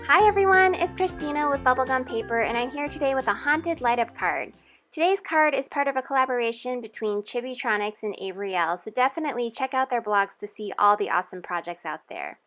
Hi everyone, it's Christina with Bubblegum Paper and I'm here today with a haunted light up card. Today's card is part of a collaboration between Chibitronics and Avery Elle, so definitely check out their blogs to see all the awesome projects out there.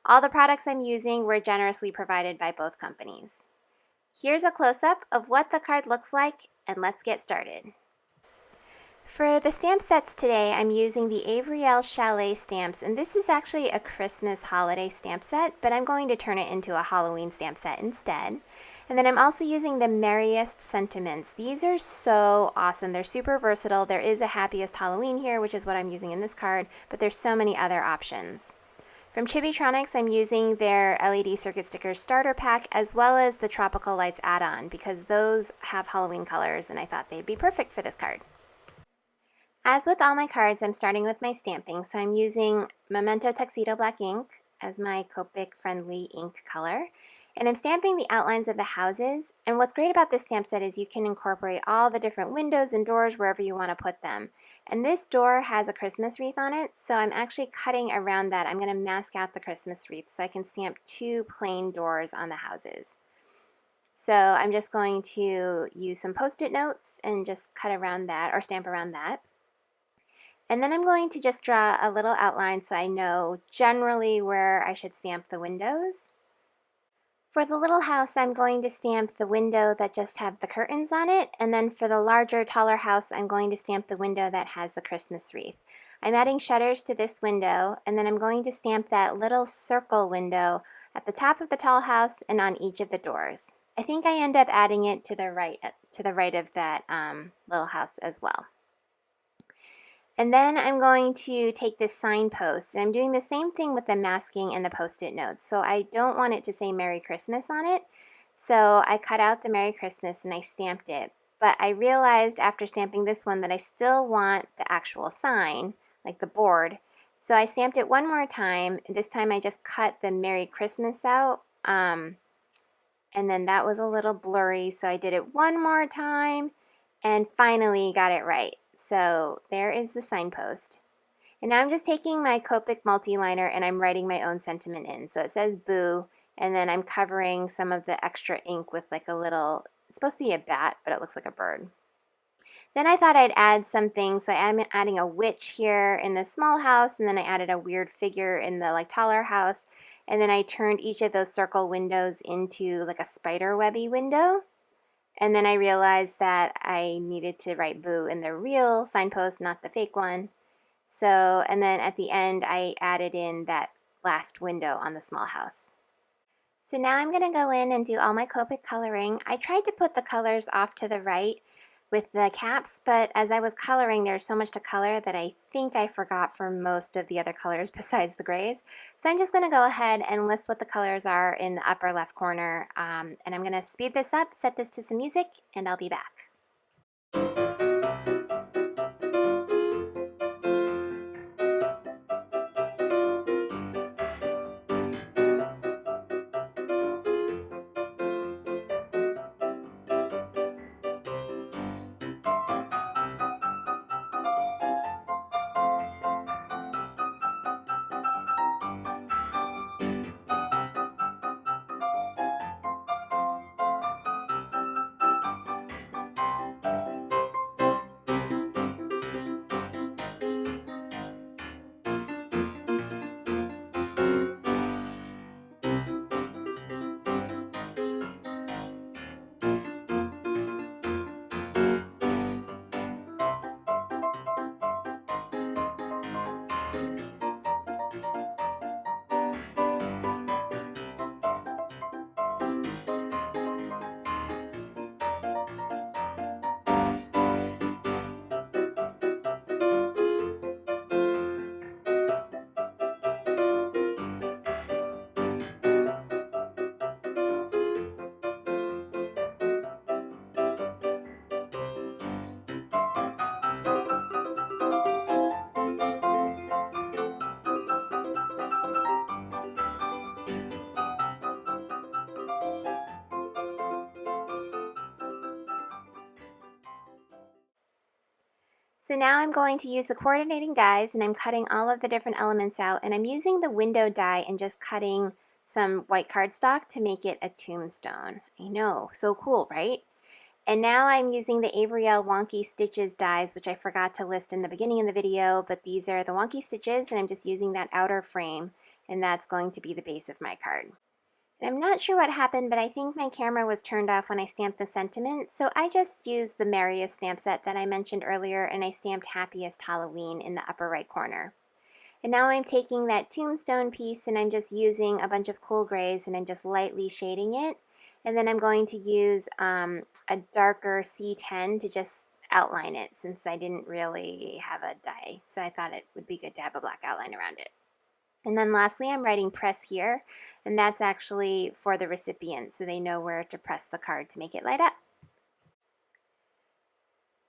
All the products I'm using were generously provided by both companies. Here's a close-up of what the card looks like and let's get started. For the stamp sets today, I'm using the Avery Elle Chalet stamps, and this is actually a Christmas holiday stamp set, but I'm going to turn it into a Halloween stamp set instead. And then I'm also using the Merriest sentiments. These are so awesome. They're super versatile. There is a Happiest Halloween here, which is what I'm using in this card, but there's so many other options. From Chibitronics, I'm using their LED circuit stickers starter pack as well as the Tropical Lights add-on because those have Halloween colors and I thought they'd be perfect for this card. As with all my cards, I'm starting with my stamping, so I'm using Memento Tuxedo Black ink as my Copic friendly ink color, and I'm stamping the outlines of the houses. And what's great about this stamp set is you can incorporate all the different windows and doors wherever you want to put them. And this door has a Christmas wreath on it, so I'm actually cutting around that. I'm going to mask out the Christmas wreath so I can stamp two plain doors on the houses. So I'm just going to use some Post-it notes and just cut around that or stamp around that. And then I'm going to just draw a little outline so I know generally where I should stamp the windows. For the little house, I'm going to stamp the window that just have the curtains on it, and then for the larger, taller house, I'm going to stamp the window that has the Christmas wreath. I'm adding shutters to this window, and then I'm going to stamp that little circle window at the top of the tall house and on each of the doors. I think I end up adding it to the right of that little house as well. And then I'm going to take this signpost, and I'm doing the same thing with the masking and the Post-it notes. So I don't want it to say Merry Christmas on it, so I cut out the Merry Christmas and I stamped it. But I realized after stamping this one that I still want the actual sign, like the board. So I stamped it one more time. This time I just cut the Merry Christmas out, and then that was a little blurry, so I did it one more time and finally got it right. So there is the signpost. And now I'm just taking my Copic multi-liner and I'm writing my own sentiment in. So it says boo, and then I'm covering some of the extra ink with like a little, it's supposed to be a bat, but it looks like a bird. Then I thought I'd add something, so I'm adding a witch here in the small house, and then I added a weird figure in the like taller house, and then I turned each of those circle windows into like a spider webby window. And then I realized that I needed to write boo in the real signpost, not the fake one. So, and then at the end, I added in that last window on the small house. So now I'm going to go in and do all my Copic coloring. I tried to put the colors off to the right with the caps, but as I was coloring, there's so much to color that I think I forgot for most of the other colors besides the grays. So I'm just going to go ahead and list what the colors are in the upper left corner, and I'm going to speed this up, set this to some music, and I'll be back. So now I'm going to use the coordinating dies, and I'm cutting all of the different elements out, and I'm using the window die and just cutting some white cardstock to make it a tombstone. I know, so cool, right? And now I'm using the Avery Elle Wonky Stitches dies, which I forgot to list in the beginning of the video, but these are the Wonky Stitches, and I'm just using that outer frame, and that's going to be the base of my card. And I'm not sure what happened, but I think my camera was turned off when I stamped the sentiment, so I just used the Merriest stamp set that I mentioned earlier, and I stamped Happiest Halloween in the upper right corner. And now I'm taking that tombstone piece and I'm just using a bunch of cool grays and I'm just lightly shading it. And then I'm going to use a darker C10 to just outline it, since I didn't really have a die. So I thought it would be good to have a black outline around it. And then lastly, I'm writing press here, and that's actually for the recipient, so they know where to press the card to make it light up.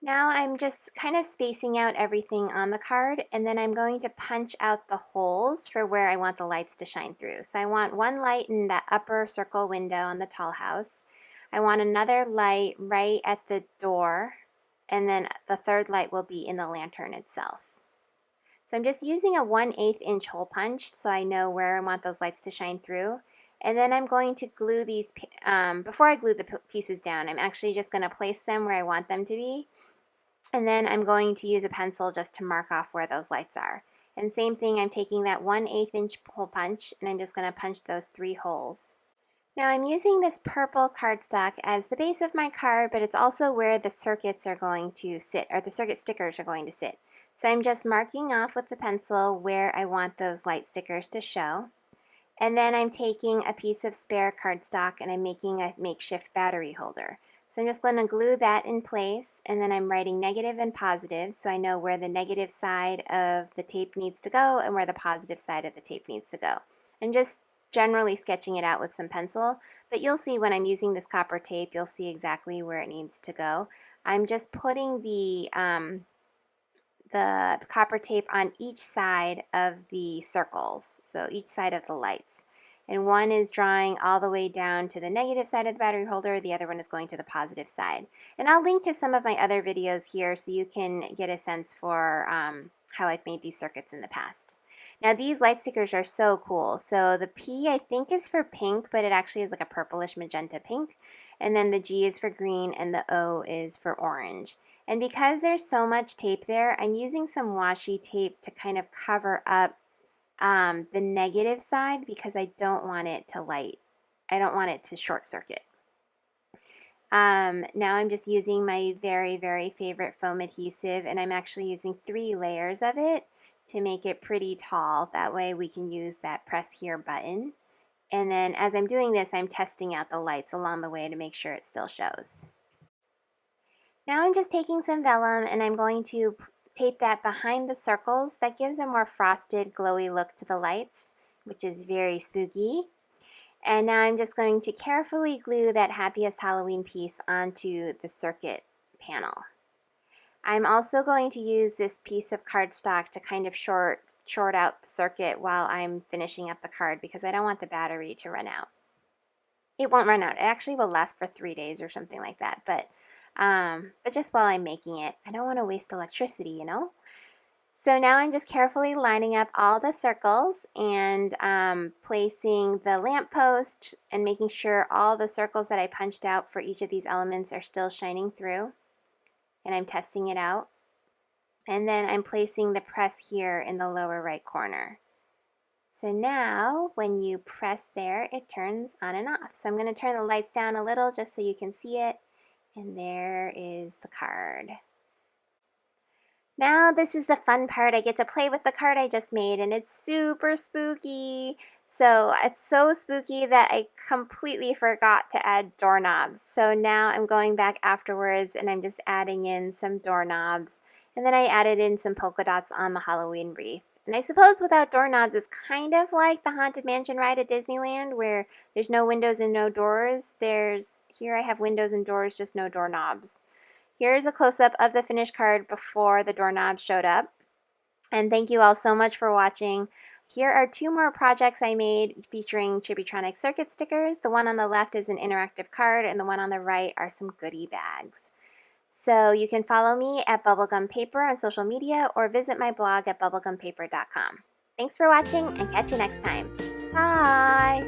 Now I'm just kind of spacing out everything on the card, and then I'm going to punch out the holes for where I want the lights to shine through. So I want one light in that upper circle window on the tall house. I want another light right at the door, and then the third light will be in the lantern itself. So I'm just using a 1/8 inch hole punch so I know where I want those lights to shine through. And then I'm going to glue these, before I glue the pieces down, I'm actually just going to place them where I want them to be. And then I'm going to use a pencil just to mark off where those lights are. And same thing, I'm taking that 1/8 inch hole punch and I'm just going to punch those 3 holes. Now I'm using this purple cardstock as the base of my card, but it's also where the circuits are going to sit, or the circuit stickers are going to sit. So I'm just marking off with the pencil where I want those light stickers to show. And then I'm taking a piece of spare cardstock and I'm making a makeshift battery holder. So I'm just going to glue that in place, and then I'm writing negative and positive so I know where the negative side of the tape needs to go and where the positive side of the tape needs to go. I'm just generally sketching it out with some pencil, but you'll see when I'm using this copper tape, you'll see exactly where it needs to go. I'm just putting the copper tape on each side of the circles, so each side of the lights. And one is drawing all the way down to the negative side of the battery holder, the other one is going to the positive side. And I'll link to some of my other videos here so you can get a sense for how I've made these circuits in the past. Now these light stickers are so cool. So the P I think is for pink, but it actually is like a purplish magenta pink. And then the G is for green and the O is for orange. And because there's so much tape there, I'm using some washi tape to kind of cover up the negative side, because I don't want it to light. I don't want it to short circuit. Now I'm just using my very, very favorite foam adhesive, and I'm actually using 3 layers of it to make it pretty tall. That way we can use that press here button. And then as I'm doing this, I'm testing out the lights along the way to make sure it still shows. Now I'm just taking some vellum and I'm going to tape that behind the circles. That gives a more frosted, glowy look to the lights, which is very spooky. And now I'm just going to carefully glue that Happiest Halloween piece onto the circuit panel. I'm also going to use this piece of cardstock to kind of short out the circuit while I'm finishing up the card, because I don't want the battery to run out. It won't run out. It actually will last for 3 days or something like that, but just while I'm making it, I don't want to waste electricity, you know? So now I'm just carefully lining up all the circles and placing the lamppost and making sure all the circles that I punched out for each of these elements are still shining through. And I'm testing it out. And then I'm placing the press here in the lower right corner. So now when you press there, it turns on and off. So I'm going to turn the lights down a little just so you can see it. And there is the card. Now this is the fun part. I get to play with the card I just made, and it's super spooky. So it's so spooky that I completely forgot to add doorknobs. So now I'm going back afterwards and I'm just adding in some doorknobs. And then I added in some polka dots on the Halloween wreath. And I suppose without doorknobs, it's kind of like the Haunted Mansion ride at Disneyland, where there's no windows and no doors. Here I have windows and doors, just no doorknobs. Here's a close-up of the finished card before the doorknobs showed up. And thank you all so much for watching. Here are 2 more projects I made featuring Chibitronics circuit stickers. The one on the left is an interactive card, and the one on the right are some goodie bags. So you can follow me at Bubblegum Paper on social media or visit my blog at bubblegumpaper.com. Thanks for watching, and catch you next time. Bye!